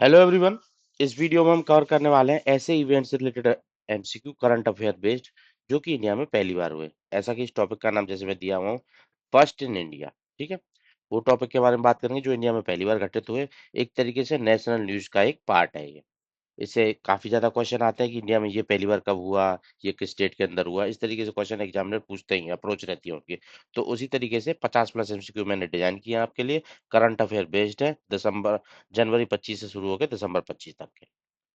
Hello everyone. इस video में हम कवर करने वाले हैं ऐसे इवेंट से related MCQ current affair based जो कि इंडिया में पहली बार हुए। ऐसा कि इस टॉपिक का नाम जैसे मैं दिया हुआ हूँ, फर्स्ट इन इंडिया। ठीक है, वो टॉपिक के बारे में बात करेंगे जो इंडिया में पहली बार घटित हुए। एक तरीके से नेशनल न्यूज का एक पार्ट है ये। इससे काफी ज्यादा क्वेश्चन आते हैं कि इंडिया में ये पहली बार कब हुआ, ये किस स्टेट के अंदर हुआ। इस तरीके से क्वेश्चन एग्जामिनर पूछते ही अप्रोच रहती है उनकी। तो उसी तरीके से 50+ एमसीक्यू मैंने डिजाइन किया आपके लिए। करंट अफेयर बेस्ड है, दिसंबर जनवरी 25 से शुरू होकर दिसंबर 25 तक के।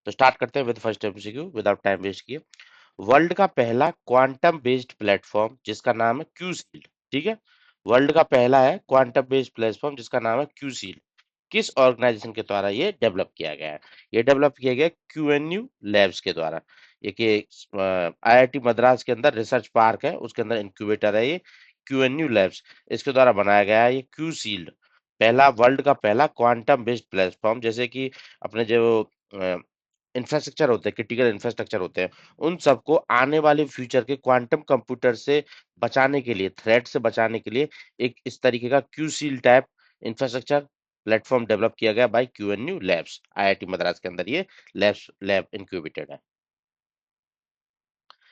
तो स्टार्ट करते हैं with first MCQ without time waste किए। वर्ल्ड का पहला क्वांटम बेस्ड प्लेटफॉर्म जिसका नाम है क्यूसील्ड। ठीक है, वर्ल्ड का पहला है क्वांटम बेस्ड प्लेटफॉर्म जिसका नाम है क्यूसील्ड। किस ऑर्गेनाइजेशन के द्वारा ये डेवलप किया गया है? ये डेवलप किया गया क्यूएनयू लैब्स के द्वारा। ये आईआईटी मद्रास के अंदर रिसर्च पार्क है, उसके अंदर इंक्यूबेटर है ये क्यूएनयू लैब्स। इसके द्वारा बनाया गया है ये क्यूसील्ड। पहला, वर्ल्ड का पहला क्वांटम बेस्ड प्लेटफॉर्म। जैसे कि अपने जो इंफ्रास्ट्रक्चर होते हैं, क्रिटिकल इंफ्रास्ट्रक्चर होते हैं, उन सबको आने वाले फ्यूचर के क्वांटम कंप्यूटर से बचाने के लिए, थ्रेट से बचाने के लिए एक इस तरीके का क्यूसील टाइप इंफ्रास्ट्रक्चर प्लेटफॉर्म डेवलप किया गया बाय क्यूएनयू लैब्स। आईआईटी मद्रास के अंदर ये लैब इंक्यूबेटेड है।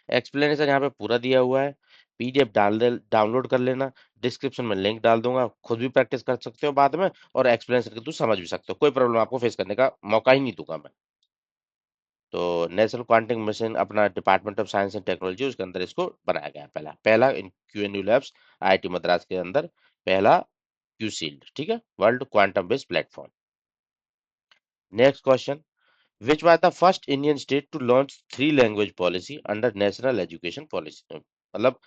एक्सप्लेनेशन यहाँ पे पूरा दिया हुआ है, पीडीएफ डाउनलोड कर लेना। डिस्क्रिप्शन में लिंक डाल दूंगा, खुद भी प्रैक्टिस कर सकते हो बाद में, और एक्सप्लेनेशन के थ्रू समझ भी सकते हो। कोई प्रॉब्लम आपको फेस करने का मौका ही नहीं दूंगा मैं। तो नेशनल क्वांटम मिशन अपना department of science and technology, उसके अंदर इसको बनाया गया है। पहला पहला इन क्यूएनयू लैब्स, आईआईटी मद्रास के अंदर पहला क्यूसील्ड। ठीक है, world quantum based platform. Next question, which was the first Indian state to launch three language policy under national education policy? मतलब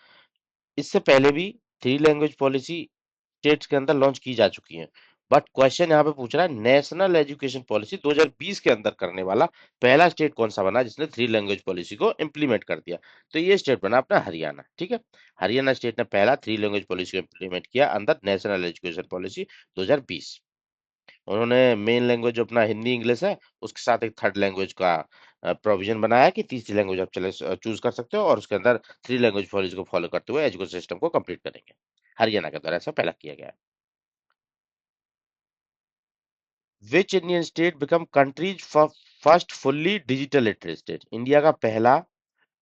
इससे पहले भी थ्री लैंग्वेज पॉलिसी स्टेट्स के अंदर लॉन्च की जा चुकी है, बट क्वेश्चन यहाँ पे पूछ रहा है नेशनल एजुकेशन पॉलिसी 2020 के अंदर करने वाला पहला स्टेट कौन सा बना जिसने थ्री लैंग्वेज पॉलिसी को इंप्लीमेंट कर दिया। तो ये स्टेट बना अपना हरियाणा। ठीक है, हरियाणा स्टेट ने पहला थ्री लैंग्वेज पॉलिसी को इंप्लीमेंट किया अंदर नेशनल एजुकेशन पॉलिसी 2020। उन्होंने मेन लैंग्वेज जो अपना हिंदी इंग्लिश है, उसके साथ एक थर्ड लैंग्वेज का प्रोविजन बनाया कि तीसरी लैंग्वेज आप चले चूज कर सकते हो, और उसके अंदर थ्री लैंग्वेज पॉलिसी को फॉलो करते हुए एजुकेशन सिस्टम को कंप्लीट करेंगे। हरियाणा के द्वारा ऐसा पहला किया गया है। Which Indian state become countries first fully digital literate state? India का पहला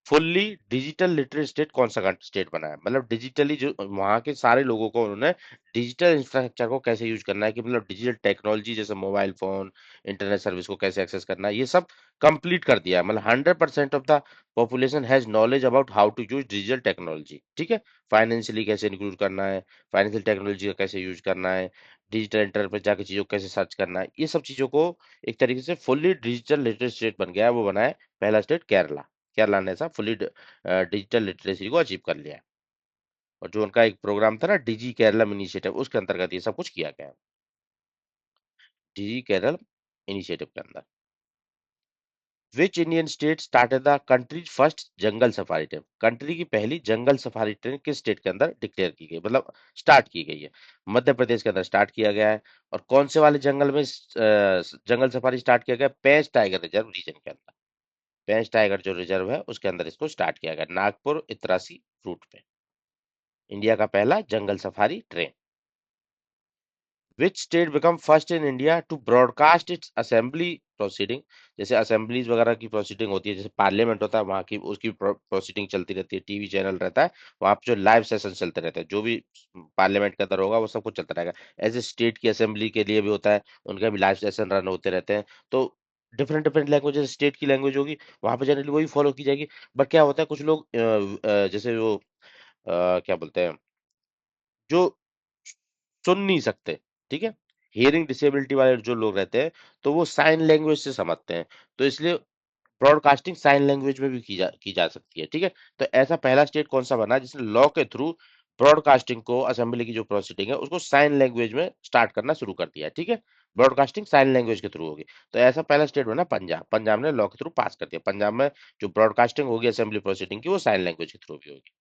फुल्ली डिजिटल लिटरेट स्टेट कौन सा स्टेट बना है? मतलब डिजिटली जो वहां के सारे लोगों को उन्होंने डिजिटल इंफ्रास्ट्रक्चर को कैसे यूज करना है, कि मतलब डिजिटल टेक्नोलॉजी जैसे मोबाइल फोन, इंटरनेट सर्विस को कैसे एक्सेस करना है, ये सब कंप्लीट कर दिया है। मतलब 100% of the population has knowledge about how to use digital technology. ठीक है, फाइनेंशियली कैसे इंक्लूड करना है, फाइनेंशियल टेक्नोलॉजी का कैसे यूज करना है, डिजिटल इंटरनेट पर जाकर चीजों को कैसे सर्च करना है, ये सब चीजों को एक तरीके से फुल्ली डिजिटल लिटरेट स्टेट बन गया है। वो बना है पहला स्टेट केरला। केरला ने ऐसा फुली डिजिटल लिटरेसी को अचीव कर लिया है। और जो उनका एक प्रोग्राम था ना, डिजी केरलम इनिशिएटिव, उसके अंतर्गत ये सब कुछ किया गया है, डिजी केरल इनिशिएटिव के अंदर। Which Indian state started the countries first jungle safari train? Country की पहली जंगल सफारी ट्रेन किस स्टेट के अंदर डिक्लेयर की गई, मतलब स्टार्ट की गई है? मध्य प्रदेश के अंदर स्टार्ट किया गया है। और कौन से वाले जंगल में जंगल सफारी स्टार्ट किया गया? पेंच टाइगर रिजर्व रीजन के अंदर। पेंच टाइगर जो रिजर्व है उसके अंदर इसको स्टार्ट किया गया, नागपुर इतरासी रूट पे। इंडिया का पहला jungle safari train. Which state become first in India to broadcast its assembly proceeding? जैसे असेंबलीज वगैरह की प्रोसीडिंग होती है, जैसे पार्लियामेंट होता है वहां की, उसकी प्रोसीडिंग चलती रहती है, टीवी चैनल रहता है वहां पे जो लाइव सेशन चलते रहते हैं, जो भी पार्लियामेंट के अंदर होगा वो सब कुछ चलता रहेगा। ऐसे स्टेट की असेंबली के लिए भी होता है, उनका भी लाइव सेशन रन होते रहते हैं। तो डिफरेंट डिफरेंट लैंग्वेज, स्टेट की लैंग्वेज होगी वहां पे जनरली वही फॉलो की जाएगी। बट क्या होता है, कुछ लोग जैसे वो क्या बोलते हैं, जो सुन नहीं सकते, ठीक है, हियरिंग डिसेबिलिटी वाले जो लोग रहते हैं, तो वो साइन लैंग्वेज से समझते हैं। तो इसलिए ब्रॉडकास्टिंग साइन लैंग्वेज में भी की जा सकती है। ठीक है, तो ऐसा पहला स्टेट कौन सा बना जिसने लॉ के थ्रू ब्रॉडकास्टिंग को, असेंबली की जो प्रोसीडिंग है उसको साइन लैंग्वेज में स्टार्ट करना शुरू कर दिया है? ठीक है, ब्रॉडकास्टिंग साइन लैंग्वेज के थ्रू होगी। तो ऐसा पहला स्टेट बना पंजाब। पंजाब ने लॉ के थ्रू पास कर दिया, पंजाब में जो ब्रॉडकास्टिंग होगी असेंबली प्रोसीडिंग की वो साइन लैंग्वेज के थ्रू भी होगी।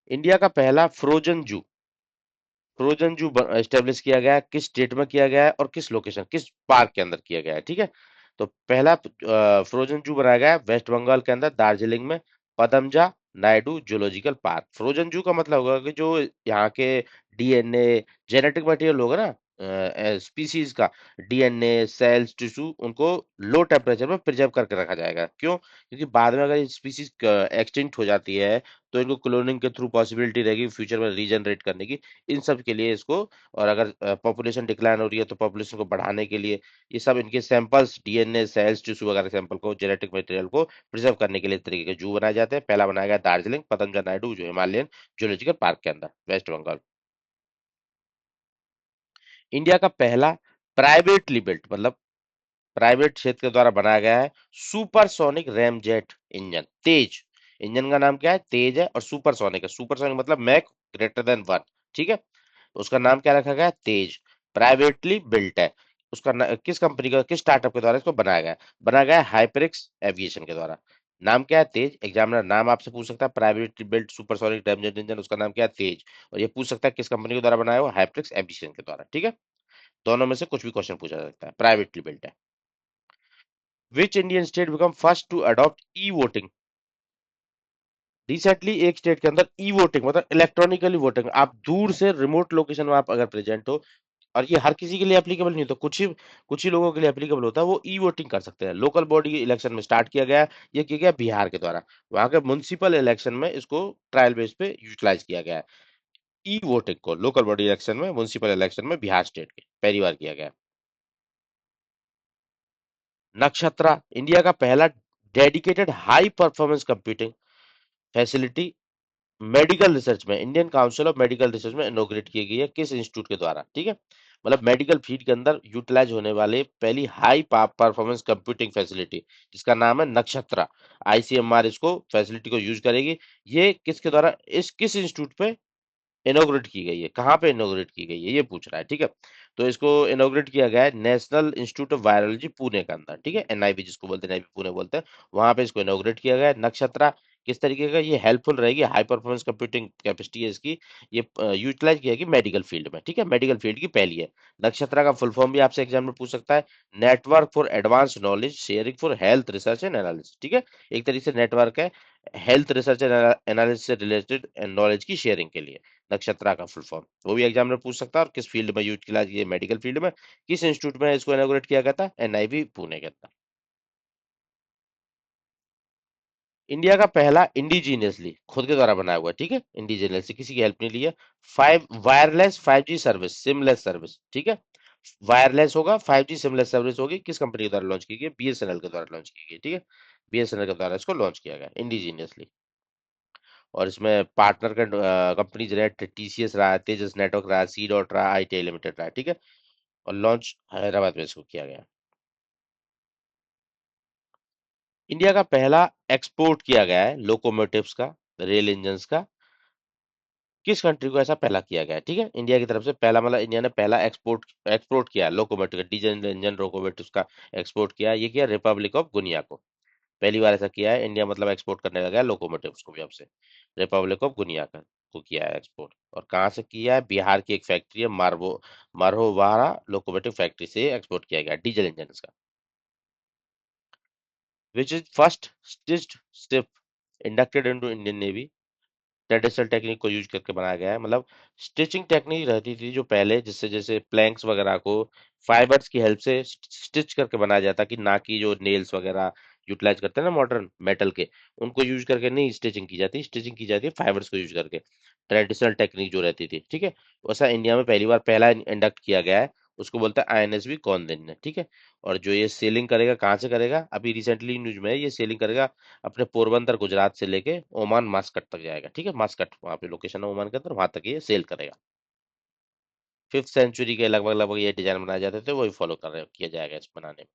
इंडिया का पहला फ्रोजन जू एस्टेब्लिश किया गया है, किस स्टेट में किया गया है और किस लोकेशन, किस पार्क के अंदर किया गया है? ठीक है, तो पहला फ्रोजन जू बनाया गया है वेस्ट बंगाल के अंदर, दार्जिलिंग में, Padmaja Naidu zoological park. Frozen जू का मतलब होगा कि जो यहाँ के डीएनए जेनेटिक मटेरियल होगा ना, स्पीसीज का डीएनए, सेल्स, टिश्यू उनको लो टेम्परेचर में प्रिजर्व करके रखा जाएगा। क्यों? क्योंकि बाद में अगर ये स्पीसीज एक्सटिंक्ट हो जाती है तो इनको क्लोनिंग के थ्रू पॉसिबिलिटी रहेगी फ्यूचर में रीजनरेट करने की। इन सब के लिए इसको, और अगर पॉपुलेशन डिक्लाइन हो रही है तो पॉपुलेशन को बढ़ाने के लिए ये सब इनके सैंपल्स, डीएनए, सेल्स, टिश्यू वगैरह सैंपल को, जेनेटिक मटेरियल को प्रिजर्व करने के लिए इस तरीके के जू बनाए जाते हैं। पहला बनाया गया दार्जिलिंग पतंजलि नायडू जो हिमालयन जूलॉजिकल पार्क के अंदर, वेस्ट बंगाल। इंडिया का पहला प्राइवेटली बिल्ट, मतलब प्राइवेट क्षेत्र के द्वारा बनाया गया है, सुपरसोनिक रैमजेट इंजन, तेज। इंजन का नाम क्या है? तेज है, और सुपरसोनिक है। सुपरसोनिक मतलब मैक ग्रेटर देन वन, ठीक है। उसका नाम क्या रखा गया है? तेज। प्राइवेटली बिल्ट है। किस कंपनी का, किस स्टार्टअप के द्वारा इसको बनाया गया है? बनाया गया है हाइपरिक्स एविएशन के द्वारा। नाम क्या है? तेज। एग्जामिनर नाम आपसे पूछ सकता है, privately built supersonic ramjet engine, उसका नाम क्या है? तेज। और ये पूछ सकता है किस कंपनी के द्वारा बनाया हुआ? हाइपरिक्स एविएशन के द्वारा, ठीक है। दोनों में से कुछ भी क्वेश्चन पूछा जा सकता है। प्राइवेटली बिल्ट है। Which Indian state become first to adopt e voting? Recently एक स्टेट के अंदर ई वोटिंग मतलब इलेक्ट्रॉनिकली वोटिंग, आप दूर से रिमोट लोकेशन में आप अगर प्रेजेंट हो, और ये हर किसी के लिए एप्लीकेबल नहीं होता, कुछ ही लोगों के लिए एप्लीकेबल होता है, वो ई वोटिंग कर सकते हैं। लोकल बॉडी इलेक्शन में स्टार्ट किया गया है, ये किया गया बिहार के द्वारा। वहां के म्युनिसिपल इलेक्शन में इसको ट्रायल बेस पे यूटिलाइज किया गया है। ई वोटिंग को लोकल बॉडी इलेक्शन में, म्युनिसिपल इलेक्शन में बिहार स्टेट के पहली बार किया गया है। नक्षत्रा इंडिया का पहला dedicated high performance computing facility medical research में, Indian council of medical research में इनॉग्रेट की गई है। किस इंस्टीट्यूट के द्वारा? ठीक है। मतलब मेडिकल फील्ड के अंदर यूटिलाइज होने वाले पहली हाई परफॉर्मेंस कंप्यूटिंग फैसिलिटी, जिसका नाम है नक्षत्रा। आईसीएमआर इसको फैसिलिटी को यूज करेगी। ये किसके द्वारा, इस किस इंस्टीट्यूट पे इनॉग्रेट की गई है, कहाँ पे इनॉग्रेट की गई है, ये पूछ रहा है, ठीक है। तो इसको इनॉग्रेट किया गया है national institute of virology Pune के अंदर, ठीक है। एनआईवी जिसको बोलते हैं, एनआईवी पुणे बोलते हैं। वहां पे इसको इनॉग्रेट किया गया है। नक्षत्रा किस तरीके का, ये हेल्पफुल रहेगी, हाई परफॉर्मेंस कंप्यूटिंग कैपेसिटी है इसकी। ये यूटिलाइज किया गया मेडिकल फील्ड में, ठीक है। मेडिकल फील्ड की पहली है। नक्षत्रा का फुल फॉर्म भी आपसे एग्जाम में पूछ सकता है, network for advance knowledge sharing for health research and analysis, ठीक है। एक तरीके से नेटवर्क है हेल्थ रिसर्च एंड एनालिसिस से रिलेटेड नॉलेज की शेयरिंग के लिए। नक्षत्रा का फुल फॉर्म वो भी एग्जाम में पूछ सकता है। और किस फील्ड में यूज किया, ये मेडिकल फील्ड में। किस इंस्टीट्यूट में इसको इनॉग्रेट किया गया था? एनआईवी पुणे के अंदर। इंडिया का पहला इंडिजीनियसली खुद के द्वारा बनाया हुआ है, ठीक है। इंडिजीनियसली किसी की हेल्प नहीं ली है। Five wireless 5G service, seamless service, ठीक है। वायरलेस होगा, 5G सिमलेस सर्विस होगी। किस कंपनी के द्वारा लॉन्च की गई? बीएसएनएल के द्वारा लॉन्च की गई, ठीक है। बीएसएनएल के द्वारा इसको लॉन्च किया गया इंडिजीनियसली। और इसमें पार्टनर कंपनीज रहे, टीसीएस रहा, तेजस नेटवर्क रहा, सी डॉट रहा, आईटीआई लिमिटेड रहा, ठीक है। और लॉन्च हैदराबाद में इसको किया गया। इंडिया का पहला एक्सपोर्ट किया गया है लोकोमोटिव्स का, रेल इंजन्स का, किस कंट्री को ऐसा पहला किया गया है? ठीक है। इंडिया की तरफ से पहला, मतलब इंडिया ने पहला एक्सपोर्ट एक्सपोर्ट किया लोकोमोटिव का, डीजल इंजन लोकोमोटिव्स का एक्सपोर्ट किया। ये किया रिपब्लिक ऑफ गुनिया को। पहली बार ऐसा किया है इंडिया, मतलब एक्सपोर्ट करने लगा है लोकोमोटिव्स को भी अब से। रिपब्लिक ऑफ गुनिया का को किया है एक्सपोर्ट। और कहाँ से किया है? बिहार की एक फैक्ट्री है मरहोवाड़ा लोकोमोटिव फैक्ट्री से एक्सपोर्ट किया गया डीजल इंजन का। Which is first stitched ship inducted into Indian navy? Traditional technique को यूज करके बनाया गया है। मतलब स्टिचिंग टेक्निक रहती थी जो पहले, जिससे जैसे प्लैंक्स वगैरह को फाइबर्स की हेल्प से स्टिच करके बनाया जाता, कि ना कि जो नेल्स वगैरह यूटिलाइज करते हैं ना मॉडर्न मेटल के, उनको यूज करके नहीं स्टिचिंग की जाती। स्टिचिंग की जाती है फाइबर्स को यूज करके, ट्रेडिशनल टेक्निक जो रहती थी, ठीक है। वैसा इंडिया में पहली बार पहला इंडक्ट किया गया है। उसको बोलते हैं आईएनएसवी कौंडिन्य, ठीक है। और जो ये सेलिंग करेगा, कहाँ से करेगा? अभी रिसेंटली न्यूज में है, ये सेलिंग करेगा अपने पोरबंदर गुजरात से लेके ओमान मास्कट तक जाएगा, ठीक है। मास्कट वहां पे लोकेशन है ओमान के अंदर, वहां तक ये सेल करेगा। 5th सेंचुरी के लगभग लगभग ये डिजाइन बनाए जाते थे, वही फॉलो कर रहे किया जाएगा इस बनाने में।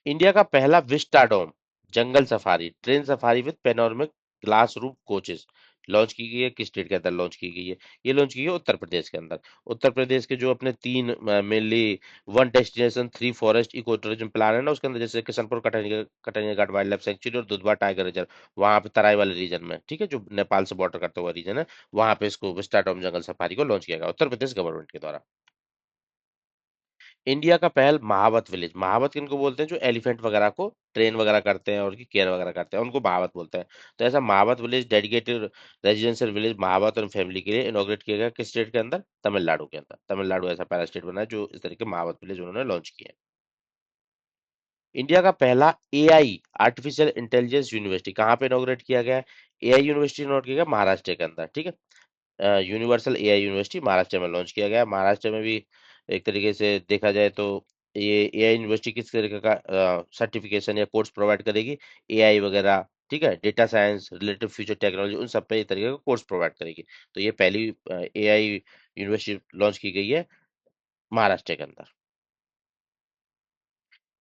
इंडिया का पहला vistadome jungle safari train safari with panoramic glass roof coaches launch की गई है। किस स्टेट के अंदर लॉन्च की गई है? ये लॉन्च की गई है उत्तर प्रदेश के अंदर। उत्तर प्रदेश के जो अपने तीन mainly one destination three forest eco tourism plan है ना, उसके अंदर जैसे किशनपुर कटनिया कटनिया घाट वाइल्ड लाइफ सेंचुरी और दुधवा टाइगर रिजर्व, वहां पे तराई वाले रीजन में, ठीक है, जो नेपाल से बॉर्डर करता हुआ रीजन है, वहां पे इसको विस्टाडोम जंगल सफारी को लॉन्च किया गया उत्तर प्रदेश गवर्नमेंट के द्वारा। इंडिया का पहल महावत विलेज, महावत किनको बोलते हैं, जो एलिफेंट वगैरह को ट्रेन वगैरह करते हैं और उनकी केयर वगैरह करते हैं, उनको महावत बोलते हैं। तो ऐसा महावत विलेज डेडिकेटेड रेजिडेंशियल विलेज महावत और फैमिली के लिए इनॉग्रेट किया गया किस स्टेट के अंदर, तमिलनाडु के अंदर। तमिलनाडु ऐसा पहला स्टेट बना है जो इस तरीके महावत विलेज उन्होंने लॉन्च किया है। इंडिया का पहला एआई आर्टिफिशियल इंटेलिजेंस यूनिवर्सिटी कहाँ पे इनॉग्रेट किया गया है? एआई यूनिवर्सिटी इनॉग्रेट किया गया महाराष्ट्र के अंदर, ठीक है। यूनिवर्सल एआई यूनिवर्सिटी महाराष्ट्र में लॉन्च किया गया है। महाराष्ट्र में भी एक तरीके से देखा जाए तो ये एआई यूनिवर्सिटी किस तरीके का सर्टिफिकेशन या कोर्स प्रोवाइड करेगी, एआई वगैरह, ठीक है, data science related future technology, उन सब पे ये तरीके का कोर्स प्रोवाइड करेगी। तो ये पहली एआई यूनिवर्सिटी लॉन्च की गई है महाराष्ट्र के अंदर।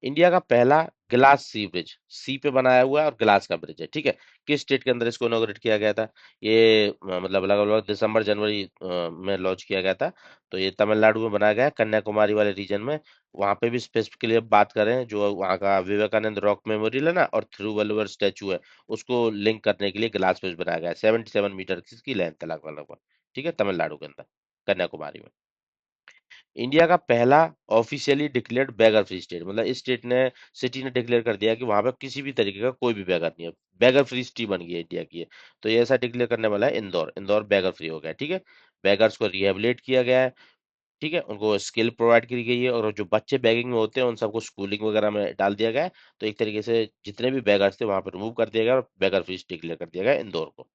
इंडिया का पहला ग्लास सी ब्रिज, सी पे बनाया हुआ है और ग्लास का ब्रिज है, ठीक है। किस स्टेट के अंदर इसको इनॉग्रेट किया गया था? ये मतलब लगभग लगभग दिसंबर जनवरी में लॉन्च किया गया था। तो ये तमिलनाडु में बनाया गया है, कन्याकुमारी वाले रीजन में। वहां पे भी स्पेसिफिकली अब बात करें, जो वहाँ का विवेकानंद रॉक मेमोरियल है ना और थिरुवल्लुवर स्टैचू है, उसको लिंक करने के लिए ग्लास ब्रिज बनाया गया है। 77 मीटर की लेंथ है लगभग लगभग, ठीक है, तमिलनाडु के अंदर, कन्याकुमारी में। इंडिया का पहला officially declared beggar free state, मतलब इस स्टेट ने, सिटी ने डिक्लेयर कर दिया कि वहां पे किसी भी तरीके का कोई भी बैगर नहीं है, बैगर फ्री सिटी बन गई है इंडिया की है। तो ये ऐसा डिक्लेयर करने वाला है इंदौर, इंदौर बैगर फ्री हो गया, ठीक है। बैगर्स को रिहेबिलिट किया गया है, ठीक है, उनको स्किल प्रोवाइड की गई है, और जो बच्चे बैगिंग में होते हैं उन सबको स्कूलिंग वगैरह में डाल दिया गया है। तो एक तरीके से जितने भी बैगर्स थे वहां पर रिमूव कर दिया गया और बैगर फ्री डिक्लेयर कर दिया गया इंदौर को।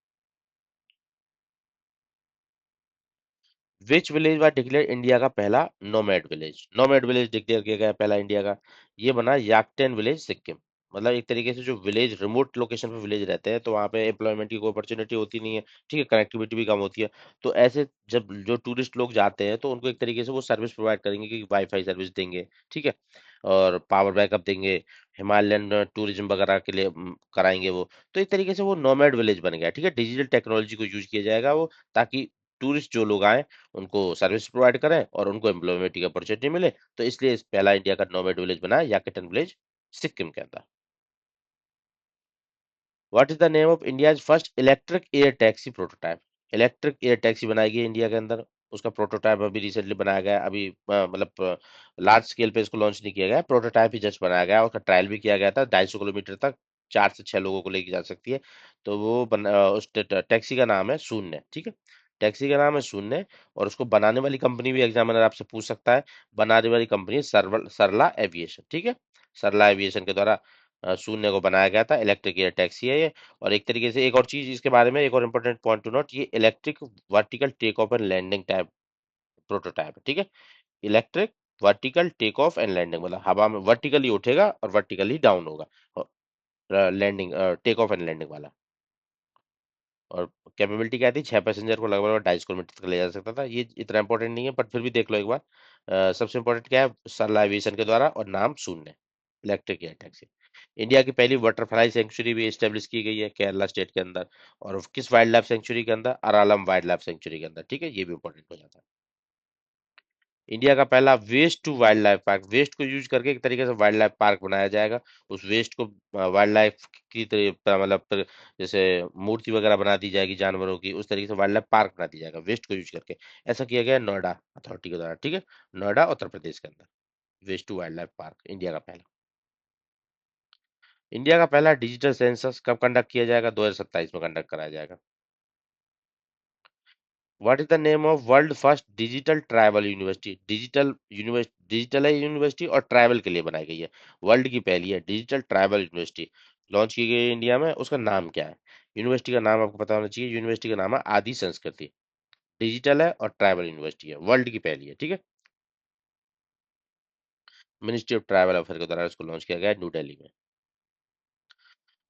विच विलेज वाज डिक्लेयर इंडिया का पहला nomad village, nomad village declare किया गया पहला इंडिया का, ये बना याकटेन विलेज सिक्किम। मतलब एक तरीके से जो विलेज रिमोट लोकेशन पे विलेज रहते हैं तो वहाँ पे एम्प्लॉयमेंट की कोई अपॉर्चुनिटी होती नहीं है, ठीक है, कनेक्टिविटी भी कम होती है। तो ऐसे जब जो टूरिस्ट लोग जाते हैं तो उनको एक तरीके से वो सर्विस प्रोवाइड करेंगे कि वाईफाई सर्विस देंगे, ठीक है, और पावर बैकअप देंगे, हिमालयन टूरिज्म वगैरह के लिए कराएंगे वो। तो एक तरीके से वो नोमैड विलेज बन गया, ठीक है, डिजिटल टेक्नोलॉजी को यूज किया जाएगा वो, ताकि टूरिस्ट जो लोग आए उनको सर्विस प्रोवाइड करें और उनको एम्प्लॉयमेंट की अपॉर्चुनिटी मिले। तो इसलिए इस पहला इंडिया का नोमैड विलेज बना है याकेटन विलेज सिक्किम के अंदर। What is the name of India's first electric air taxi prototype? Electric air taxi बनाई गई है इंडिया के अंदर, उसका प्रोटोटाइप अभी रिसेंटली बनाया गया है। अभी मतलब लार्ज स्केल पे इसको लॉन्च नहीं किया गया है, प्रोटोटाइप ही जस्ट बनाया गया है, उसका ट्रायल भी किया गया था। 250 किलोमीटर तक 4 से 6 लोगों को लेके जा सकती है। तो वो उस टैक्सी का नाम है शून्य, ठीक है, टैक्सी का नाम है शून्य। और उसको बनाने वाली कंपनी भी एग्जामिनर आपसे पूछ सकता है, बनाने वाली कंपनी सरला एविएशन, ठीक है, सरला एविएशन के द्वारा शून्य को बनाया गया था। इलेक्ट्रिक एयर टैक्सी है ये। और एक तरीके से एक और चीज इसके बारे में, एक और इम्पोर्टेंट पॉइंट टू नोट, ये electric vertical take off and landing type prototype है, ठीक है। Electric vertical take off and landing, मतलब हवा में वर्टिकली उठेगा और वर्टिकली डाउन होगा, और landing take off and landing वाला। और कैपेबिलिटी क्या थी, 6 पैसेंजर को लगभग 250 किलोमीटर तक ले जा सकता था। ये इतना इंपॉर्टेंट नहीं है, बट फिर भी देख लो एक बार। सबसे इंपॉर्टेंट क्या है, सरला एविएशन के द्वारा, और नाम शून्य, इलेक्ट्रिक एयर टैक्सी। इंडिया की पहली बटरफ्लाई सेंचुरी भी एस्टेब्लिश की गई है केरला स्टेट के अंदर, और किस वाइल्ड लाइफ सेंचुरी के अंदर, अरालम वाइल्ड लाइफ सेंचुरी के अंदर, ठीक है, ये भी इंपॉर्टेंट हो जाता है। इंडिया का पहला waste to wild life park, waste को यूज करके एक तरीके से वाइल्ड लाइफ पार्क बनाया जाएगा। उस वेस्ट को वाइल्ड लाइफ की मतलब जैसे मूर्ति वगैरह बना दी जाएगी जानवरों की, उस तरीके से वाइल्ड लाइफ पार्क बना दी जाएगा वेस्ट को यूज करके। ऐसा किया गया है नोएडा अथॉरिटी के द्वारा, ठीक है, नोएडा उत्तर प्रदेश के अंदर, waste to wild life park India का पहला। इंडिया का पहला डिजिटल सेंसस कब कंडक्ट किया जाएगा? 2027 में कंडक्ट कराया जाएगा। What is the name of world first digital travel university? Digital है यूनिवर्सिटी और ट्रैवल के लिए बनाई गई है, वर्ल्ड की पहली है डिजिटल ट्रैवल यूनिवर्सिटी, लॉन्च की गई है इंडिया में। उसका नाम क्या है? यूनिवर्सिटी का नाम आपको पता होना चाहिए, यूनिवर्सिटी का नाम है आदि संस्कृति, डिजिटल है और ट्रैवल यूनिवर्सिटी है, वर्ल्ड की पहली है, ठीक है। मिनिस्ट्री ऑफ ट्रैवल अफेयर के द्वारा इसको लॉन्च किया गया है न्यू दिल्ली में।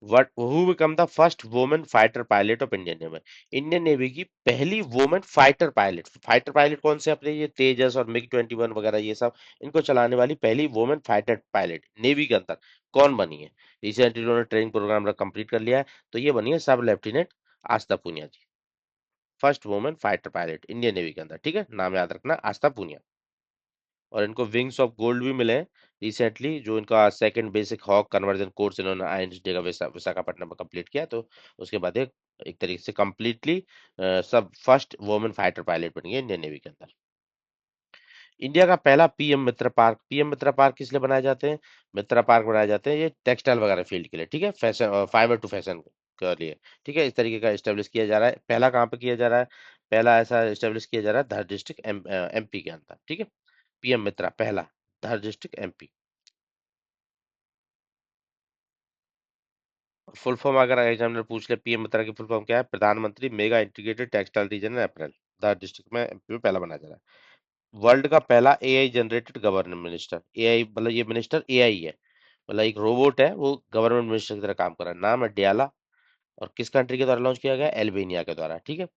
What who become the first woman fighter pilot of Indian Navy? Indian navy की पहली women fighter pilot, fighter pilot कौन से अपने ये तेजस और मिग 21 वगैरह ये सब, इनको चलाने वाली पहली वुमेन फाइटर पायलट नेवी के अंदर कौन बनी है? रिसेंटली उन्होंने ट्रेनिंग प्रोग्राम कंप्लीट कर लिया है। तो ये बनी है सब lieutenant Aastha Punia ji, first women fighter pilot Indian navy के अंदर, ठीक है, नाम याद रखना, आस्था पूनिया। और इनको विंग्स ऑफ गोल्ड भी मिले हैं रिसेंटली, जो इनका second basic hawk conversion course इन्होंने आईएनएसडी का विशाखापट्टनम में कंप्लीट किया। तो उसके बाद एक तरीके से कंप्लीटली सब फर्स्ट वुमेन फाइटर पायलट बन गई इंडियन नेवी के अंदर। इंडिया का पहला पीएम मित्र पार्क, पीएम मित्र पार्क किस लिए बनाए जाते हैं? मित्र पार्क बनाए जाते हैं ये टेक्सटाइल वगैरह फील्ड के लिए, ठीक है, फैशन फाइबर टू फैशन के लिए, ठीक है, इस तरीके का स्टेब्लिश किया जा रहा है। पहला कहाँ पे किया जा रहा है? पहला ऐसा स्टेब्लिश किया जा रहा है धर डिस्ट्रिक्ट एमपी के अंदर, ठीक है। पीएम मित्रा पहला धर डिस्ट्रिक्ट एमपी। फुल फॉर्म अगर एग्जामिनर पूछ ले पीएम मित्रा की फुल फॉर्म क्या है? प्रधानमंत्री मेगा इंटीग्रेटेड टेक्सटाइल रीजन अप्रैल, धर डिस्ट्रिक्ट में एमपी में पहला बनाया जा रहा है। वर्ल्ड का पहला AI generated government minister, AI मतलब ये मिनिस्टर एआई है, मतलब एक रोबोट है वो गवर्नमेंट मिनिस्टर की तरह काम कर रहा है, नाम है डियाला। और किस कंट्री के द्वारा लॉन्च किया गया है? एल्बेनिया के द्वारा, ठीक है,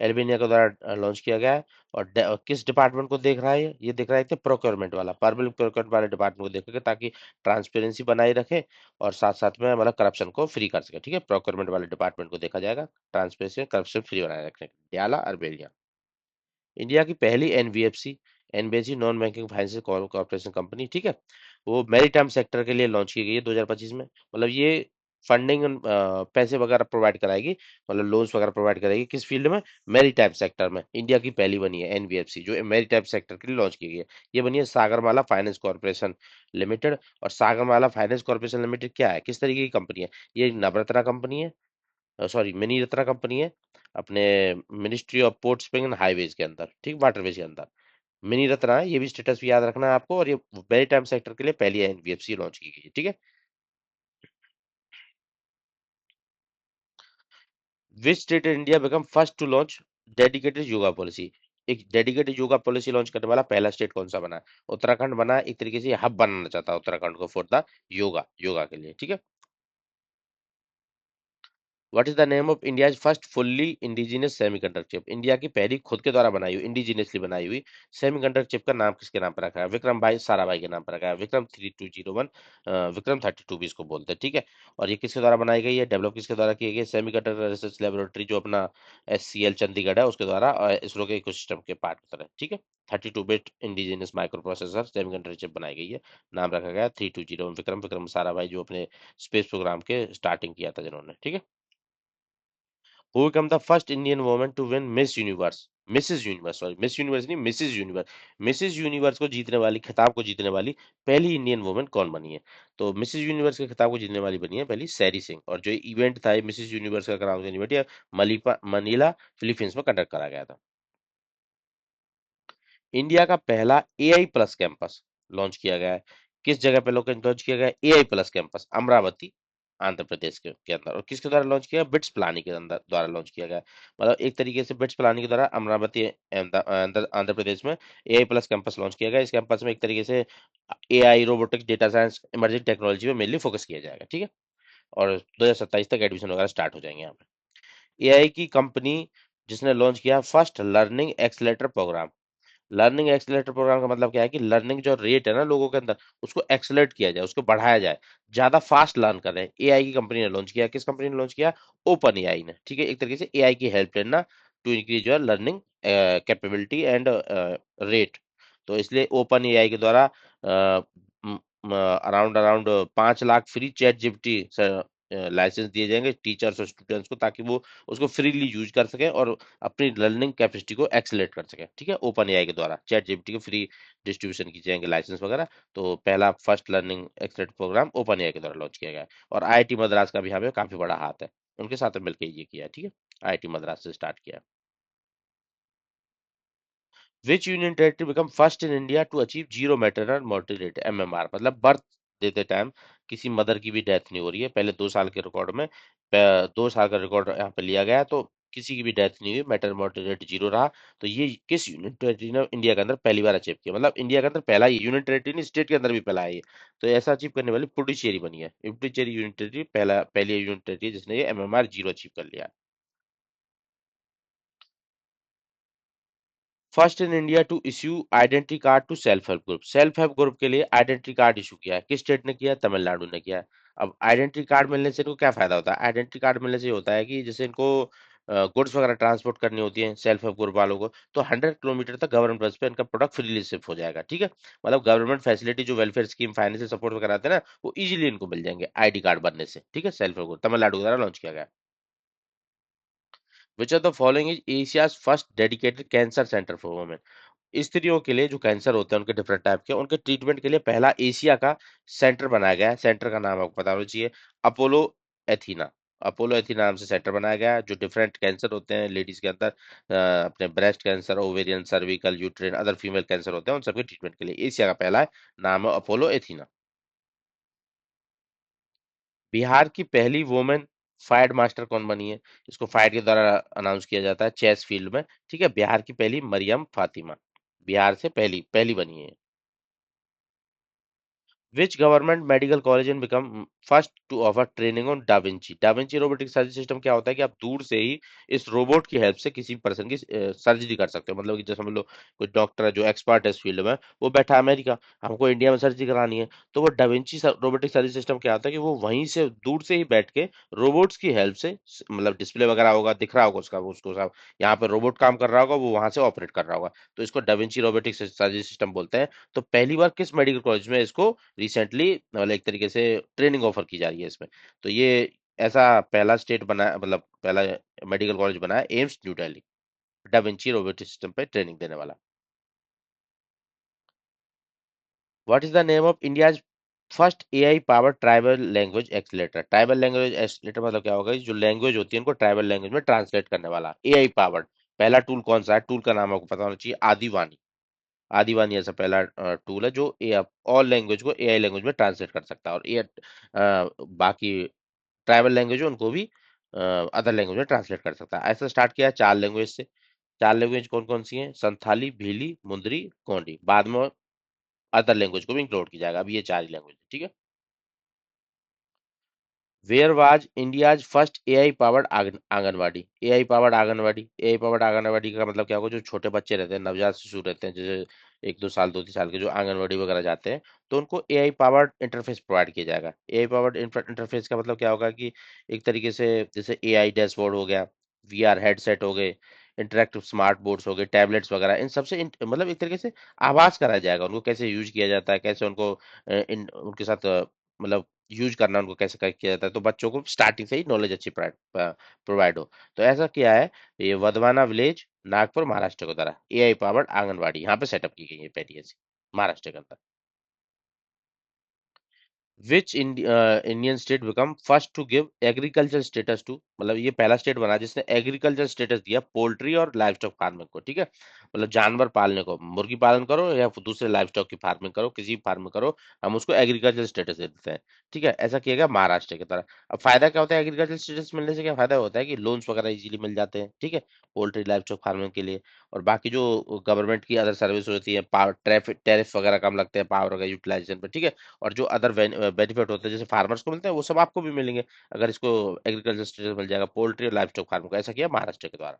एल्बेनिया के द्वारा लॉन्च किया गया है। और और किस डिपार्टमेंट को देख रहा है? ये देख रहा है कि प्रोक्योरमेंट वाला, पब्लिक प्रोक्योरमेंट वाले डिपार्टमेंट को देखेगा ताकि ट्रांसपेरेंसी बनाए रखे और साथ साथ में मतलब करप्शन को फ्री कर सके, ठीक है, प्रोक्योरमेंट वाले डिपार्टमेंट को देखा जाएगा, ट्रांसपेरेंसी करप्शन फ्री बनाए रखने, डियाला अर्बेलिया। इंडिया की पहली NBFC, NBFC non banking financial corporation company, ठीक है, वो मैरीटाइम सेक्टर के लिए लॉन्च की गई है 2025 में। मतलब ये फंडिंग पैसे वगैरह प्रोवाइड कराएगी, मतलब लोन्स वगैरह प्रोवाइड करेगी किस फील्ड में? मैरीटाइम सेक्टर में। इंडिया की पहली बनी है एनबीएफसी जो मैरीटाइम सेक्टर के लिए लॉन्च की गई है। ये बनी है सागरमाला फाइनेंस कॉर्पोरेशन लिमिटेड। और सागरमाला फाइनेंस कॉर्पोरेशन लिमिटेड क्या है, किस तरीके की कंपनी है? ये नवरत्ना कंपनी है, सॉरी मिनी रत्ना कंपनी है, अपने ministry of port shipping and highways के अंदर, ठीक, वाटरवेज के अंदर मिनी रत्ना है। ये भी स्टेटस भी याद रखना है आपको। और ये मैरी टाइम सेक्टर के लिए पहली एनबीएफसी लॉन्च की गई है, ठीक है। Which state in India become first to launch dedicated yoga policy? एक डेडिकेटेड योगा पॉलिसी लॉन्च करने वाला पहला स्टेट कौन सा बना है? उत्तराखंड बना है। एक तरीके से हब बनाना चाहता है उत्तराखंड को फॉर द योगा, योगा के लिए, ठीक है। What is the name of India first fully indigenous semiconductor chip? India की पहली खुद के द्वारा बनाई हुई इंडिजिनियसली बनाई हुई सेमीकंडक्टर चिप का नाम किसके नाम पर रखा है? विक्रम भाई साराभाई के नाम पर रखा है, विक्रम 3201, विक्रम 32 भी इसको बोलते हैं, ठीक है। और ये किसके द्वारा बनाई गई है, डेवलप किसके द्वारा की गई है? सेमीकंडक्टर रिसर्च लेबोरेटरी जो अपना एससीएल चंडीगढ़ है उसके द्वारा, इसरो के इकोसिस्टम के पार्ट की तरह, ठीक है। 32 bit indigenous micro processor semiconductor chip बनाई गई है, नाम रखा गया 3201, विक्रम, विक्रम साराभाई जो अपने स्पेस प्रोग्राम के स्टार्टिंग किया था जिन्होंने, ठीक है। Who become the first Indian woman to win Miss Universe, Mrs Universe, sorry Miss Universe नहीं, मिसेस यूनिवर्स, मिसेस यूनिवर्स को जीतने वाली, खिताब को जीतने वाली पहली इंडियन वुमन कौन बनी है? तो मिसेस यूनिवर्स के खिताब को जीतने वाली बनी है पहली सैरी सिंह। और जो इवेंट था मिसेस यूनिवर्स का क्राउन इवेंट मलिपा मनीला फिलीपींस में कंडक्ट करा गया था। इंडिया का पहला एआई प्लस कैंपस लॉन्च किया गया है, किस जगह पे लॉन्च किया गया है? AI plus campus Amaravati, Andhra Pradesh के अंदर। और किसके द्वारा लॉन्च किया? बिट्स प्लानी के अंदर द्वारा लॉन्च किया गया है। मतलब एक तरीके से बिट्स प्लानी के द्वारा अमरावती आंध्र प्रदेश में एआई प्लस कैंपस लॉन्च किया गया। इस कैंपस में एक तरीके से AI, robotics, data science, emerging technology में मेनली फोकस किया जाएगा, ठीक है। और 2027 तक एडमिशन वगैरह स्टार्ट हो जाएंगे यहाँ पे। एआई की कंपनी जिसने लॉन्च किया first learning accelerator programme. Learning accelerator programme का मतलब क्या है कि लर्निंग जो रेट है ना लोगों के अंदर उसको एक्सेलरेट किया जाए, उसको बढ़ाया जाए, ज्यादा फास्ट लर्न करें। एआई की कंपनी ने लॉन्च किया, किस कंपनी ने लॉन्च किया? ओपन एआई ने, ठीक है, एक तरीके से एआई की हेल्प लेना to increase your learning capability and rate. तो इसलिए ओपन एआई के द्वारा around around 5 lakh free ChatGPT licence दिए जाएंगे टीचर्स और स्टूडेंट्स को, ताकि वो उसको फ्रीली यूज कर सके और अपनी लर्निंग कैपेसिटी को एक्सेलेरेट कर सके, ठीक है। ओपन एआई के द्वारा चैट जीपीटी को फ्री डिस्ट्रीब्यूशन की जाएंगे लाइसेंस वगैरह। तो पहला first learning accelerate programme OpenAI के द्वारा लॉन्च किया गया है। और आईआईटी मद्रास का भी हमें काफी बड़ा हाथ है, उनके साथ मिलकर ये किया है, ठीक है, आईआईटी मद्रास से स्टार्ट किया है। Which union territory become first in India to achieve zero maternal mortality rate, MMR, मतलब बर्थ देते टाइम किसी मदर की भी डेथ नहीं हो रही है पहले 2 साल के रिकॉर्ड में। 2 साल का रिकॉर्ड यहाँ पे लिया गया है, तो किसी की भी डेथ नहीं हुई, मैटरनल मोर्टेलिटी रेट जीरो रहा। तो ये किस यूनियन टेरिटरी ने इंडिया के अंदर पहली बार अचीव किया? मतलब इंडिया के अंदर पहला ही यूनियन टेरिटरी नहीं, स्टेट के अंदर भी पहला है ये। तो ऐसा अचीव करने वाली पुडुचेरी बनी है, पुडुचेरी यूनियन टेरिटरी पहली यूनियन टेरिटरी जिसने ये एमएमआर जीरो अचीव कर लिया। First in India to issue identity card to self help group, self help group के लिए आइडेंटिटी कार्ड इशू किया है, किस स्टेट ने किया है? तमिलनाडु ने किया है। अब आइडेंटिटी कार्ड मिलने से इनको क्या फायदा होता है? आइडेंटिटी कार्ड मिलने से ये होता है कि जैसे इनको गुड्स वगैरह ट्रांसपोर्ट करनी होती है सेल्फ हेल्प ग्रुप वालों को, तो 100 किलोमीटर तक गवर्नमेंट बस पे इनका प्रोडक्ट फ्रीली शिप हो जाएगा, ठीक है। मतलब गवर्नमेंट फैसिलिटी जो वेलफेयर स्कीम फाइनेंशियल सपोर्ट वगैरह आते हैं ना वो इजीली इनको मिल जाएंगे आईडी कार्ड बनने से, ठीक है। सेल्फ हेल्प ग्रुप तमिलनाडु द्वारा लॉन्च किया गया। Which are the following is Asia's first dedicated cancer centre for women? स्त्रियों के लिए जो कैंसर होते हैं उनके डिफरेंट टाइप के, उनके ट्रीटमेंट के लिए पहला एशिया का सेंटर बनाया गया है। सेंटर का नाम आपको पता होना चाहिए, अपोलो एथीना। अपोलो एथीना नाम से सेंटर बनाया गया है, जो डिफरेंट कैंसर होते हैं लेडीज के अंदर, अपने breast cancer, ovarian, cervical, यूट्रेन, other female cancer होते हैं, उन सबके ट्रीटमेंट के लिए एशिया का पहला है, नाम है अपोलो एथीना। बिहार की पहली वुमेन फाइट मास्टर कौन बनी है? इसको फाइट के द्वारा अनाउंस किया जाता है चेस फील्ड में, ठीक है। बिहार की पहली मरियम फातिमा, बिहार से पहली पहली बनी है। Which government medical college in become first to offer training on Da Vinci? Da Vinci robotic surgery system क्या होता है कि आप दूर से ही इस रोबोट की हेल्प से किसी पर्सन की सर्जरी कर सकते हो। मतलब कि जैसे समझ लो कोई डॉक्टर है जो एक्सपर्ट है इस फील्ड में, वो बैठा है अमेरिका, हमको इंडिया में सर्जरी करानी है, तो वो डाविंची रोबोटिक सर्जरी सिस्टम क्या होता है कि वो वहीं से दूर से ही बैठ के रोबोट्स की हेल्प से मतलब डिस्प्ले वगैरह होगा, दिख रहा होगा उसका, वो उसको सब यहाँ पे रोबोट काम कर रहा होगा, वो वहां से ऑपरेट कर रहा होगा, तो इसको डाविंची रोबोटिक सर्जरी सिस्टम बोलते हैं। तो पहली बार किस मेडिकल कॉलेज में इसको रिसेंटली मतलब एक तरीके से ट्रेनिंग ऑफर की जा रही है इसमें? तो ये ऐसा पहला स्टेट बना, मतलब पहला मेडिकल कॉलेज बना है AIIMS new Delhi, da Vinci robotic system पे ट्रेनिंग देने वाला। What is the name of India's first AI power tribal language accelerator? Tribal language accelerator मतलब क्या होगा, जो लैंग्वेज होती है उनको ट्राइबल लैंग्वेज में ट्रांसलेट करने वाला एआई पावर्ड पहला टूल कौन सा है? टूल का नाम आपको पता होना चाहिए, आदिवानी। आदिवानी ऐसा पहला टूल है जो ऑल लैंग्वेज को एआई लैंग्वेज में ट्रांसलेट कर सकता है, और ये बाकी ट्राइबल लैंग्वेज है उनको भी अदर लैंग्वेज में ट्रांसलेट कर सकता है। ऐसा स्टार्ट किया है 4 लैंग्वेज से। 4 लैंग्वेज कौन कौन सी हैं? संथाली, भीली, मुंदरी, गोंडी, बाद में अदर लैंग्वेज को भी इंक्लूड किया जाएगा, अभी ये 4 ही लैंग्वेज, ठीक है। Where was India's first AI powered anganwadi? AI powered anganwadi, AI powered anganwadi का मतलब क्या होगा, जो छोटे बच्चे रहते हैं, नवजात शिशु रहते हैं, जैसे 1-2 साल 2-3 साल के, जो आंगनवाड़ी वगैरह जाते हैं, तो उनको एआई पावर्ड इंटरफेस प्रोवाइड किया जाएगा। एआई पावर्ड इंटरफेस का मतलब क्या होगा कि एक तरीके से जैसे एआई डैशबोर्ड हो गया, वीआर हेडसेट हो गए, इंटरेक्टिव स्मार्ट बोर्ड्स हो गए, टैबलेट्स वगैरह, इन सबसे मतलब एक तरीके से आभास कराया जाएगा उनको, कैसे यूज किया जाता है, कैसे उनको उनके साथ मतलब यूज करना उनको कैसे किया जाता है, तो बच्चों को स्टार्टिंग से ही नॉलेज अच्छी प्रोवाइड हो। तो ऐसा किया है, ये वधवाना विलेज, नागपुर, महाराष्ट्र के द्वारा एआई पावर्ड आंगनवाड़ी यहाँ पे सेटअप की गई है पहली ऐसी, महाराष्ट्र के अंदर। Which Indian state become first to give agriculture status to, मतलब ये पहला स्टेट बना जिसने एग्रीकल्चर स्टेटस दिया पोल्ट्री और लाइव स्टॉक फार्मिंग को, ठीक है। मतलब जानवर पालने को, मुर्गी पालन करो या फिर दूसरे लाइव स्टॉक की फार्मिंग करो, किसी भी फार्मिंग करो, हम उसको एग्रीकल्चर स्टेटस दे देते हैं, ठीक है। ऐसा किया गया महाराष्ट्र की तरह। अब फायदा क्या होता है एग्रीकल्चर स्टेटस मिलने से? क्या फायदा होता है कि लोन्स वगैरह इजीली मिल जाते हैं, ठीक है, पोल्ट्री लाइव स्टॉक फार्मिंग के लिए। और बाकी जो गवर्नमेंट की अदर सर्विस होती है, पावर ट्रैफिक टैरिफ वगैरह कम लगते हैं पावर वगैरह यूटिलाइजेशन पर, ठीक है। और जो अदर बेनिफिट होते हैं जैसे फार्मर्स को मिलते हैं, वो सब आपको भी मिलेंगे अगर इसको एग्रीकल्चर स्टेटस मिल जाएगा, पोल्ट्री और लाइव स्टॉक फार्मिंग को। ऐसा किया महाराष्ट्र के द्वारा।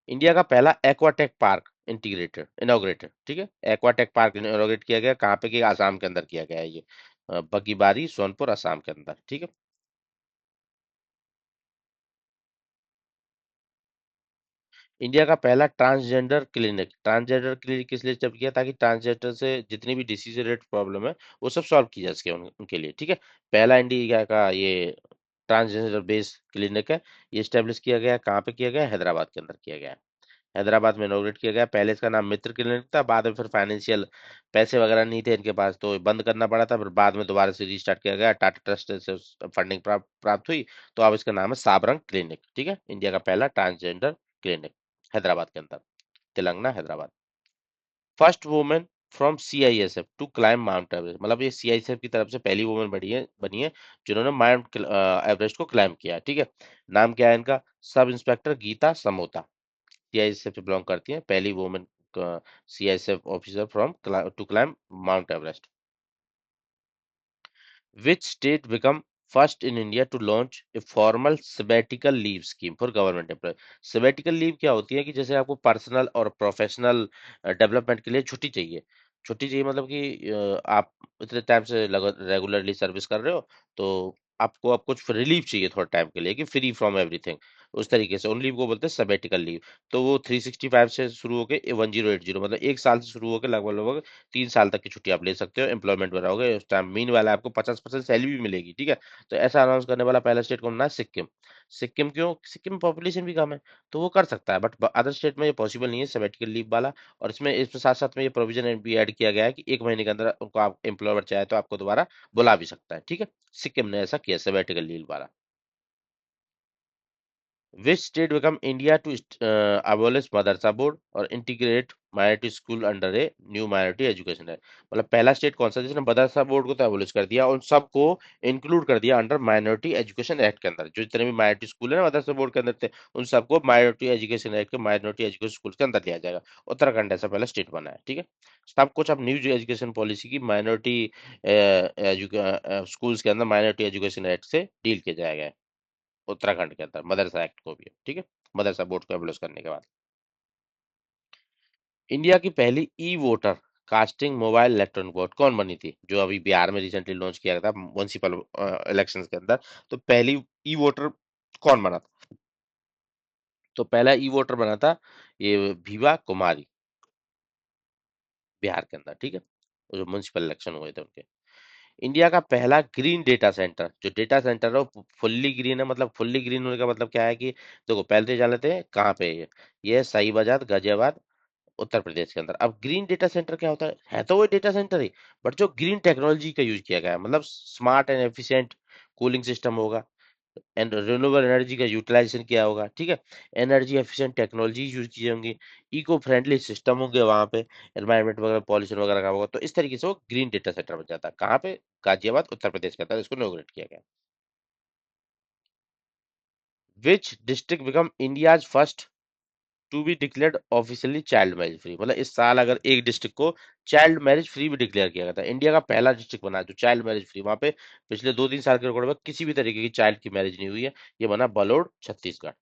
इंडिया का पहला एक्वाटेक पार्क इंटीग्रेटेड इनॉग्रेटेड, ठीक है, एक्वाटेक पार्क इनॉग्रेट किया गया कहाँ पे? कि आसाम के अंदर किया गया है ये, बगीबारी, सोनपुर, आसाम के अंदर, ठीक है। इंडिया का पहला ट्रांसजेंडर क्लिनिक, ट्रांसजेंडर क्लिनिक किस लिए जब किया? ताकि ट्रांसजेंडर से जितनी भी डिसीज रिलेटेड प्रॉब्लम है वो सब सॉल्व की जा सके उनके लिए, ठीक है। पहला इंडिया का ये ट्रांसजेंडर बेस्ड क्लिनिक है, ये स्टेब्लिश किया गया है, कहाँ पे किया गया है? हैदराबाद के अंदर किया गया है। हैदराबाद में इनॉग्रेट किया गया। पहले इसका नाम मित्र क्लिनिक था, बाद में फिर फाइनेंशियल पैसे वगैरह नहीं थे इनके पास तो बंद करना पड़ा था, फिर बाद में दोबारा से रीस्टार्ट किया गया, टाटा ट्रस्ट से फंडिंग प्राप्त हुई, तो अब इसका नाम है साबरंग क्लिनिक, ठीक है। इंडिया का पहला ट्रांसजेंडर क्लिनिक हैदराबाद के अंदर, Telangana, Hyderabad. First women from CISF to climb Mount Everest, मतलब ये सीआईएसएफ की तरफ से पहली वुमेन बनी है जिन्होंने माउंट एवरेस्ट को क्लाइम किया है, ठीक है। नाम क्या है इनका? सब इंस्पेक्टर गीता समोता, सीआईएसएफ से बिलोंग करती हैं, पहली women CISF officer from to climb Mount Everest. Which state become first in India to launch a formal sabbatical leave scheme for government employee? sabbatical leave क्या होती है कि जैसे आपको पर्सनल और प्रोफेशनल डेवलपमेंट के लिए छुट्टी चाहिए। छुट्टी चाहिए मतलब कि आप इतने टाइम से रेगुलरली सर्विस कर रहे हो, तो आपको अब कुछ रिलीफ चाहिए थोड़ा टाइम के लिए कि फ्री फ्रॉम एवरीथिंग, उस तरीके से उन लीव को बोलते हैं सबेटिकल लीव। तो वो 365 से शुरू होकर 1080, मतलब 1 साल से शुरू होकर लगभग लगभग 3 साल तक की छुट्टी आप ले सकते हो, एम्प्लॉयमेंट में रहोगे उस टाइम। मीन वाला आपको 50% सैलरी भी मिलेगी, ठीक है। तो ऐसा अनाउंस करने वाला पहला स्टेट कौन बना है? सिक्किम। सिक्किम क्यों? सिक्किम में पॉपुलेशन भी कम है, तो वो कर सकता है, बट अदर स्टेट में ये पॉसिबल नहीं है सबेटिकल लीव वाला। और इसमें इसके साथ साथ में ये प्रोविजन भी ऐड किया गया है कि 1 महीने के अंदर उनको आप एम्प्लॉयर चाहे तो आपको दोबारा बुला भी सकता है, ठीक है। सिक्किम ने ऐसा किया सबेटिकल लीव वाला। Which state become India to abolish madrasa board और integrate minority school under a new minority education act? मतलब पहला स्टेट कौन सा जिसने मदरसा बोर्ड को तो एबोलिश कर दिया, उन सबको इंक्लूड कर दिया अंडर माइनॉरिटी एजुकेशन एक्ट के अंदर। जो जितने भी माइनॉरिटी स्कूल है ना मदरसा बोर्ड के अंदर थे, उन सबको माइनॉरिटी एजुकेशन एक्ट के माइनॉरिटी एजुकेशन स्कूल के अंदर लिया जाएगा। उत्तराखंड ऐसा पहला स्टेट बना है, ठीक है। सब कुछ अब न्यू एजुकेशन पॉलिसी की माइनॉरिटी स्कूल्स के अंदर माइनॉरिटी एजुकेशन एक्ट से डील किया जाएगा उत्तराखंड के अंदर मदरसा एक्ट को भी, ठीक है, मदरसा बोर्ड को एबोलिश करने के बाद। इंडिया की पहली e voter casting mobile electronic vote कौन बनी थी? जो अभी बिहार में रिसेंटली लॉन्च किया गया था म्युनिसिपल इलेक्शंस के अंदर। तो पहली ई वोटर कौन बना था? तो पहला ई वोटर बना था ये भीवा कुमारी, बिहार के अंदर, ठीक है। वो जो म्युनिसिपल इलेक्शन हुए थे उनके। इंडिया का पहला ग्रीन डेटा सेंटर, जो डेटा सेंटर है वो फुल्ली ग्रीन है। मतलब फुल्ली ग्रीन होने का मतलब क्या है कि देखो पहले तो ये जान लेते हैं कहाँ पे है ये है सही बाजार गाजियाबाद उत्तर प्रदेश के अंदर। अब ग्रीन डेटा सेंटर क्या होता है तो वो डेटा सेंटर ही, बट जो ग्रीन टेक्नोलॉजी का यूज किया गया है, मतलब smart and efficient cooling system होगा एंड रिन्यूएबल एनर्जी का यूटिलाइजेशन किया होगा, ठीक है। एनर्जी एफिशिएंट टेक्नोलॉजी यूज की होंगी, इको फ्रेंडली सिस्टम होंगे वहां पे, एनवायरमेंट वगैरह पॉल्यूशन वगैरह का होगा। तो इस तरीके से वो ग्रीन डेटा सेंटर बन जाता है। कहाँ पे? गाजियाबाद उत्तर प्रदेश के अंदर इसको इनॉग्रेट किया गया। Which district become India's first to be declared officially child marriage free? मतलब इस साल अगर एक डिस्ट्रिक्ट को चाइल्ड मैरिज फ्री भी डिक्लेयर किया गया था, इंडिया का पहला डिस्ट्रिक्ट बना है जो चाइल्ड मैरिज फ्री। वहां पे पिछले 2-3 साल के रिकॉर्ड में किसी भी तरीके की चाइल्ड की मैरिज नहीं हुई है। ये बना Balod Chhattisgarh.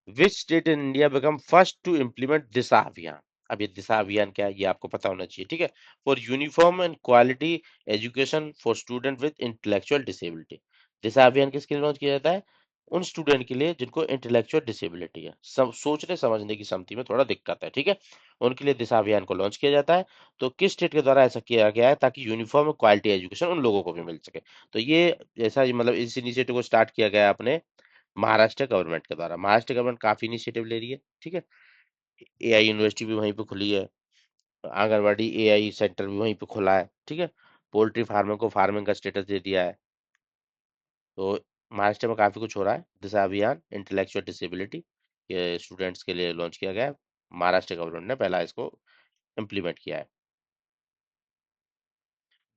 Which state in India become first to implement Disha Abhiyan? अब ये दिशा अभियान क्या है ये आपको पता होना चाहिए, ठीक है। For uniform and quality education for student with intellectual disability. Disha Abhiyan किसके लिए लॉन्च किया जाता है? उन स्टूडेंट के लिए जिनको इंटेलेक्चुअल डिसेबिलिटी है, सब सोचने समझने की क्षमता में थोड़ा दिक्कत है, ठीक है। उनके लिए दिशा अभियान को लॉन्च किया जाता है। तो किस स्टेट के द्वारा ऐसा किया गया है ताकि यूनिफॉर्म और क्वालिटी एजुकेशन उन लोगों को भी मिल सके? तो ये ऐसा मतलब इस इनिशिएटिव को स्टार्ट किया गया है अपने महाराष्ट्र गवर्नमेंट के द्वारा। महाराष्ट्र गवर्नमेंट काफी इनिशिएटिव ले रही है, ठीक है। एआई यूनिवर्सिटी भी वहीं पे खुली है, आंगनवाड़ी एआई सेंटर भी वहीं पे खुला है, ठीक है। पोल्ट्री फार्मिंग को फार्मिंग का स्टेटस दे दिया है। तो महाराष्ट्र में काफी कुछ हो रहा है। दिशा अभियान इंटेलेक्चुअल डिसेबिलिटी के स्टूडेंट्स के लिए लॉन्च किया गया है। महाराष्ट्र गवर्नमेंट ने पहला इसको इम्प्लीमेंट किया है।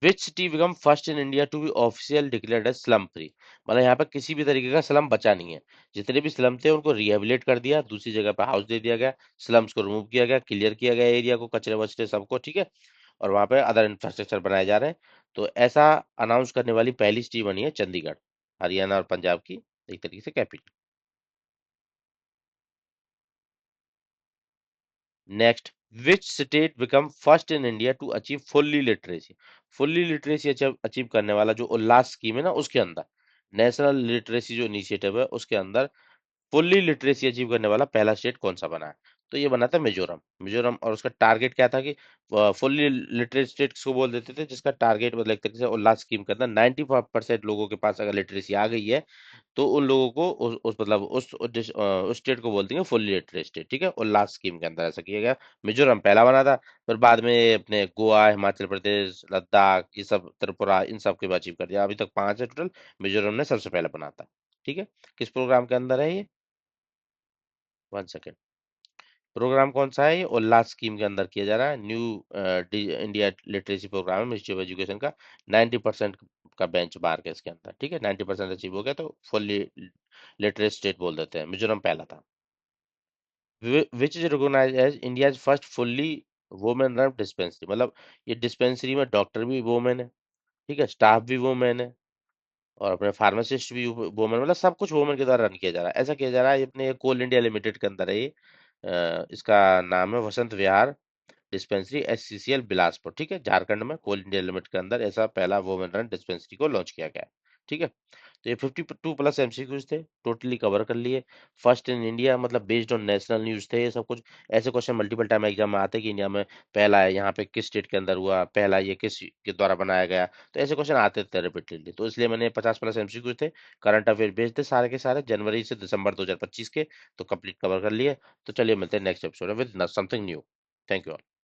Which city become first in India to be official declared as slum free? मतलब यहाँ पे किसी भी तरीके का स्लम बचा नहीं है। जितने भी स्लम थे उनको रिहेबिलिट कर दिया, दूसरी जगह पे हाउस दे दिया गया, स्लम्स को रिमूव किया गया, क्लियर किया गया एरिया को, कचरे वचरे सबको, ठीक है। और वहां पे अदर इंफ्रास्ट्रक्चर बनाए जा रहे हैं। तो ऐसा अनाउंस करने वाली पहली सिटी बनी है चंडीगढ़, हरियाणा और पंजाब की एक तरीके से capital. Next, which state become first in India to achieve fully literacy? Fully literacy अचीव करने वाला जो उल्लास स्कीम है ना उसके अंदर, नेशनल लिटरेसी जो इनिशिएटिव है उसके अंदर फुल्ली लिटरेसी अचीव करने वाला पहला स्टेट कौन सा बना है? तो ये बना था मिजोरम। मिजोरम, और उसका टारगेट क्या था कि फुल्ली लिटरेट स्टेट को बोल देते थे जिसका टारगेट मतलब एक तरीके से उल्लास स्कीम के अंदर 95% लोगों के पास अगर लिटरेसी आ गई है तो उन लोगों को उस मतलब उस स्टेट को बोलते हैं फुल्ली लिटरेट स्टेट, ठीक है। उल्लास स्कीम के अंदर ऐसा किया गया। मिजोरम पहला बना था, फिर बाद में अपने गोवा, हिमाचल प्रदेश, लद्दाख, ये सब, त्रिपुरा, इन सब के अचीव कर दिया। अभी तक 5 है टोटल। मिजोरम ने सबसे पहले बना था, ठीक है। किस प्रोग्राम के अंदर है ये? 1 सेकेंड। प्रोग्राम कौन सा है ये? उल्लास स्कीम के अंदर किया जा रहा है। न्यू इंडिया लिटरेसी प्रोग्राम है मिनिस्ट्री ऑफ एजुकेशन का। 90% का बेंच मार्क है इसके अंदर, ठीक है। 90% अचीव हो गया तो फुल्ली लिटरेट स्टेट बोल देते हैं। मिजोरम पहला था। Which is recognised as India first fully women run dispensary? मतलब ये डिस्पेंसरी में डॉक्टर भी वुमेन है, ठीक है, स्टाफ भी वुमेन है, और अपने फार्मासिस्ट भी वुमेन, मतलब सब कुछ वुमेन के द्वारा रन किया जा रहा है। ऐसा किया जा रहा है ये अपने कोल इंडिया लिमिटेड के अंदर है ये। इसका नाम है वसंत विहार डिस्पेंसरी एससीसीएल बिलासपुर, ठीक है, झारखंड में कोल इंडिया लिमिटेड के अंदर ऐसा पहला वुमेन रन डिस्पेंसरी को लॉन्च किया गया है, ठीक है। तो ये 52 प्लस एमसीक्यूज थे, टोटली कवर कर लिए। फर्स्ट इन इंडिया मतलब बेस्ड ऑन नेशनल न्यूज़ थे ये सब कुछ। ऐसे क्वेश्चन मल्टीपल टाइम एग्जाम में आते हैं कि इंडिया में पहला है, यहाँ पे किस स्टेट के अंदर हुआ, पहला ये किस के द्वारा बनाया गया। तो ऐसे क्वेश्चन आते थे रिपीटेडली, तो इसलिए मैंने 50 प्लस एमसीक्यूज थे, करंट अफेयर बेस्ड थे सारे के सारे, जनवरी से दिसंबर 2025 के। तो कंप्लीट कवर कर लिए। तो चलिए मिलते हैं नेक्स्ट एपिसोड में with something new. Thank you.